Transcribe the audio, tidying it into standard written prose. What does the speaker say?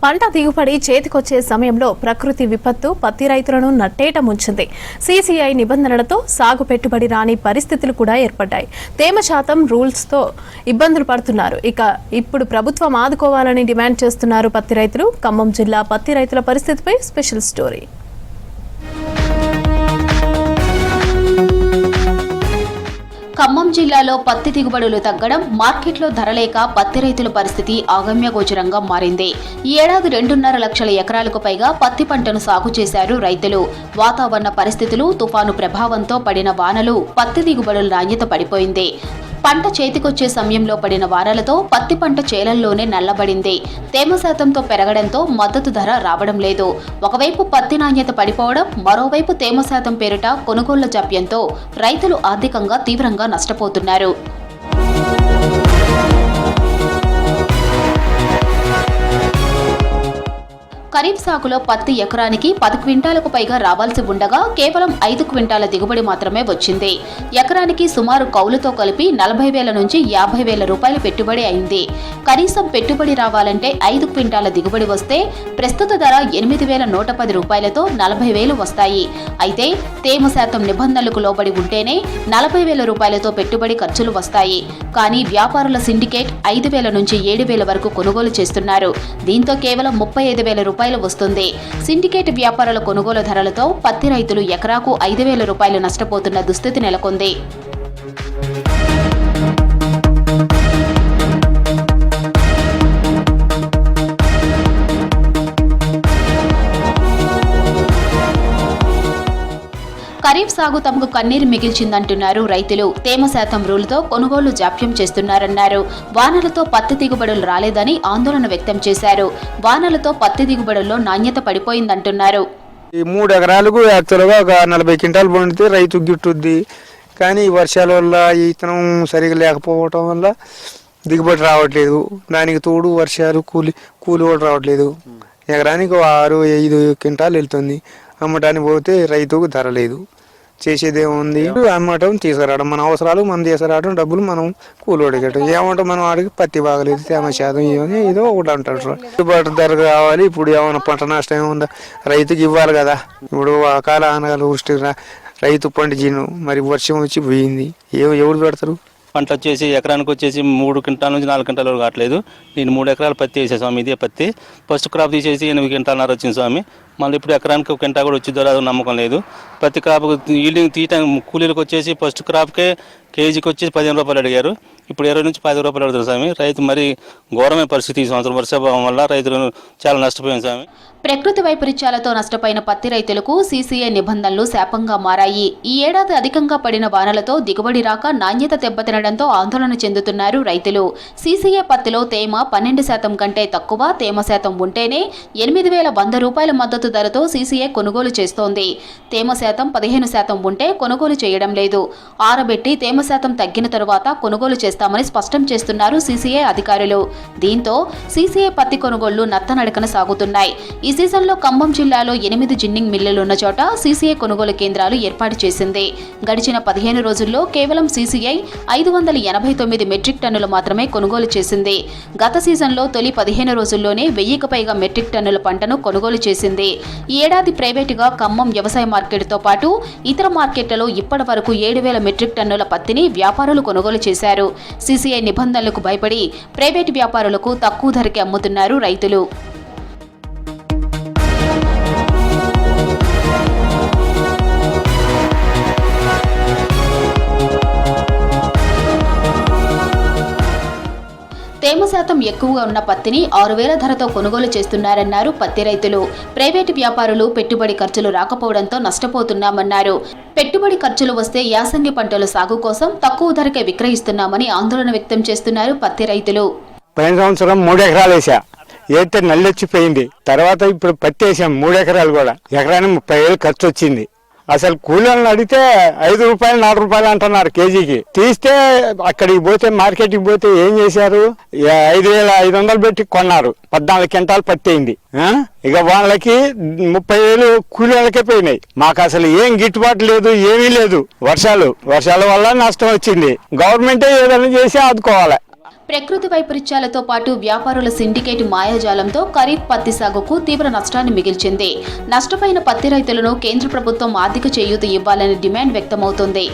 పంట దిగుబడి చేతికొచ్చే సమయంలో ప్రకృతి విపత్తు పత్తి రైతులను నట్టేట ముంచింది. సీసీఐ నిబంధనలతో సాగు పెట్టుబడి రాని పరిస్థితులు కూడా ఏర్పడ్డాయి. తేమ శాతం రూల్స్తో ఇబ్బందులు పడుతున్నారు. ఇప్పుడు ప్రభుత్వం ఆదుకోవాలని డిమాండ్ చేస్తున్నారు పత్తి రైతులు. ఖమ్మం జిల్లా పత్తి రైతుల పరిస్థితిపై స్పెషల్ స్టోరీ. ఖమ్మం జిల్లాలో పత్తి దిగుబడులు తగ్గడం, మార్కెట్లో ధర లేక పత్తి రైతుల పరిస్థితి ఆగమ్యగోచరంగా మారింది. ఈ ఏడాది 2.5 లక్షల ఎకరాలకు పైగా పత్తి పంటను సాగు చేశారు రైతులు. వాతావరణ పరిస్థితులు, తుఫాను ప్రభావంతో పడిన వానలు పత్తి దిగుబడుల నాణ్యత పడిపోయింది. పంట చేతికొచ్చే సమయంలో పడిన వానలతో పత్తి పంట చేలల్లోనే నల్లబడింది. తేమ శాతంతో పెరగడంతో మద్దతు ధర రావడం లేదు. ఒకవైపు పత్తి నాణ్యత పడిపోవడం, మరోవైపు తేమ శాతం పేరిట కొనుగోళ్ల జాప్యంతో రైతులు ఆర్థికంగా తీవ్రంగా నష్టపోతున్నారు. ఖరీఫ్ సాగులో పత్తి ఎకరానికి 10 క్వింటాలకు పైగా రావాల్సి ఉండగా కేవలం 5 క్వింటాల దిగుబడి మాత్రమే వచ్చింది. ఎకరానికి సుమారు కౌలుతో కలిపి 40,000 నుంచి 50,000 రూపాయల పెట్టుబడి అయింది. కనీసం పెట్టుబడి రావాలంటే 5 క్వింటాల దిగుబడి వస్తే ప్రస్తుత ధర 8,110 రూపాయలతో 40,000 వస్తాయి. అయితే తేమ శాతం నిబంధనలకు లోబడి ఉంటేనే 40,000 రూపాయలతో పెట్టుబడి ఖర్చులు వస్తాయి. కానీ వ్యాపారుల సిండికేట్ 5,000 నుంచి 7,000 వరకు కొనుగోలు చేస్తున్నారు. దీంతో కేవలం 35,000 రూపాయలు వస్తుంది. సిండికేట్ వ్యాపారుల కొనుగోలు ధరలతో పత్తి రైతులు ఎకరాకు 5,000 రూపాయలు నష్టపోతున్న దుస్థితి నెలకొంది. ఖరీఫ్ సాగు తమకు కన్నీరు మిగిల్చిందంటున్నారు రైతులు. తేమ శాతం రూలుతో కొనుగోళ్లు జాప్యం చేస్తున్నారన్నారు. వానలతో పత్తి దిగుబడులు రాలేదని ఆందోళన వ్యక్తం చేశారు. వానలతో పత్తి దిగుబడుల్లో నాణ్యత పడిపోయిందంటున్నారు. ఈ 3 ఎకరాలకు యాక్చువల్గా ఒక 40 క్వింటాలు పండితే రైతు గిట్టుద్ది. కానీ ఈ వర్షాల వల్ల ఈ ఇతనం సరిగా లేకపోవటం వల్ల దిగుబడి రావట్లేదు. దానికి తోడు వర్షాలు కూలి కూడా రావట్లేదు. ఎకరానికి 6-5 క్వింటాలు వెళ్తుంది. అమ్మటానికి పోతే రైతుకు ధర లేదు. చేసేదేముంది, అమ్మటం తీసుకురావడం, మన అవసరాలు మనం తీసుకురావడం, డబ్బులు మనం కూలోడిగటం. ఏమంటాం మనం ఆడికి పత్తి బాగలేదు, తేమ శాతం ఏదో ఒకటి అంటారు. గిట్టుబాటు ధర కావాలి. ఇప్పుడు ఏమైనా పంట నష్టం ఏముందా, రైతుకి ఇవ్వాలి కదా. ఇప్పుడు అకాల అనగాలు వృష్టి రైతు పండించిను, మరి వర్షం వచ్చి పోయింది, ఎవరు పెడతారు? పంట వచ్చేసి ఎకరానికి వచ్చేసి 3 క్వింటాల నుంచి 4 క్వింటాల వరకు కావట్లేదు. నేను 3 ఎకరాలు పత్తి వేసాను స్వామి. ఇదే పత్తి ఫస్ట్ క్రాప్ తీసేసి 8 క్వింటాలన్నర వచ్చింది స్వామి. మళ్ళీ ఇప్పుడు ఎకరానికి 1 క్వింటా కూడా వచ్చిందో రాదో నమ్మకం లేదు. ప్రతి క్రాప్ ఈల్డింగ్ తీయటం కూలీలకు వచ్చేసి ఫస్ట్ క్రాప్కే కేజీకి వచ్చేసి 15 రూపాయలు అడిగారు. ఇప్పుడు 20 నుంచి 10 రూపాయలు అడుగుతారు స్వామి. రైతు మరి ఘోరమైన పరిస్థితి. ఈ సంవత్సరం వర్షాభావం వల్ల రైతులు చాలా నష్టపోయింది స్వామి. ప్రకృతి వైపరీత్యాలతో నష్టపోయిన పత్తి రైతులకు సీసీఐ నిబంధనలు శాపంగా మారాయి. ఈ ఏడాది అధికంగా పడిన వానలతో దిగుబడి రాక నాణ్యత దెబ్బతినడంతో ఆందోళన చెందుతున్నారు రైతులు. సీసీఐ పత్తిలో తేమ 12% కంటే తక్కువ, తేమ శాతం ఉంటేనే 8,100 రూపాయల మద్దతు ధరతో సీసీఐ కొనుగోలు చేస్తోంది. తేమ శాతం 15% ఉంటే కొనుగోలు చేయడం లేదు. ఆరబెట్టి తేమ శాతం తగ్గిన తరువాత కొనుగోలు చేస్తామని స్పష్టం చేస్తున్నారు సీసీఐ అధికారులు. దీంతో సీసీఐ పత్తి కొనుగోళ్లు నత్తనడకన సాగుతున్నాయి. ఈ సీజన్లో ఖమ్మం జిల్లాలో 8 జిన్నింగ్ మిల్లులున్న చోట సీసీఐ కొనుగోలు కేంద్రాలు ఏర్పాటు చేసింది. గడిచిన 15 రోజుల్లో కేవలం సీసీఐ 589 మెట్రిక్ టన్నులు మాత్రమే కొనుగోలు చేసింది. గత సీజన్లో తొలి 15 రోజుల్లోనే 1000కి పైగా మెట్రిక్ టన్నుల పంటను కొనుగోలు చేసింది. ఈ ఏడాది ప్రైవేటుగా ఖమ్మం వ్యవసాయ మార్కెట్తో పాటు ఇతర మార్కెట్లలో ఇప్పటి వరకు 7,000 మెట్రిక్ టన్నుల పత్తిని వ్యాపారులు కొనుగోలు చేశారు. సీసీఐ నిబంధనలకు భయపడి ప్రైవేటు వ్యాపారులకు తక్కువ ధరకి అమ్ముతున్నారు రైతులు. తేమ శాతం ఎక్కువగా ఉన్న పత్తిని 6,000 ధరతో కొనుగోలు చేస్తున్నారన్నారు పత్తి రైతులు. ప్రైవేటు వ్యాపారులు పెట్టుబడి ఖర్చులు రాకపోవడంతో నష్టపోతున్నామన్నారు. పెట్టుబడి ఖర్చులు వస్తే యాసంగి పంటల సాగు కోసం తక్కువ ధరకే విక్రయిస్తున్నామని ఆందోళన వ్యక్తం చేస్తున్నారు పత్తి రైతులు. పోయిన సంవత్సరం 3 ఎకరాలు వేసా, ఏతే నల్లొచ్చిపోయింది. తర్వాత ఇప్పుడు పత్తి వేసాం 3 ఎకరాలు కూడా. ఎకరానికి 30,000 ఖర్చు వచ్చింది. అసలు కూలీలను అడిగితే 5 రూపాయలు 4 రూపాయలు అంటున్నారు కేజీకి. తీస్తే అక్కడికి పోతే మార్కెట్కి పోతే ఏం చేశారు, 5,500 పెట్టి కొన్నారు. 14 క్వింటాలు పత్తి అయింది. ఇక వాళ్ళకి 30,000 కూలీలకే పోయినాయి. మాకు అసలు ఏం గిట్టుబాటు లేదు, ఏమీ లేదు. వర్షాల వల్ల నష్టం వచ్చింది. గవర్నమెంటే ఏదైనా చేసి ఆదుకోవాలి. ప్రకృతి వైపరీత్యాలతో పాటు వ్యాపారుల సిండికేట్ మాయాజాలంతో ఖరీఫ్ పత్తి సాగుకు తీవ్ర నష్టాన్ని మిగిల్చింది. నష్టపోయిన పత్తి రైతులను కేంద్ర ప్రభుత్వం ఆర్థిక చేయూత ఇవ్వాలని డిమాండ్ వ్యక్తమవుతోంది.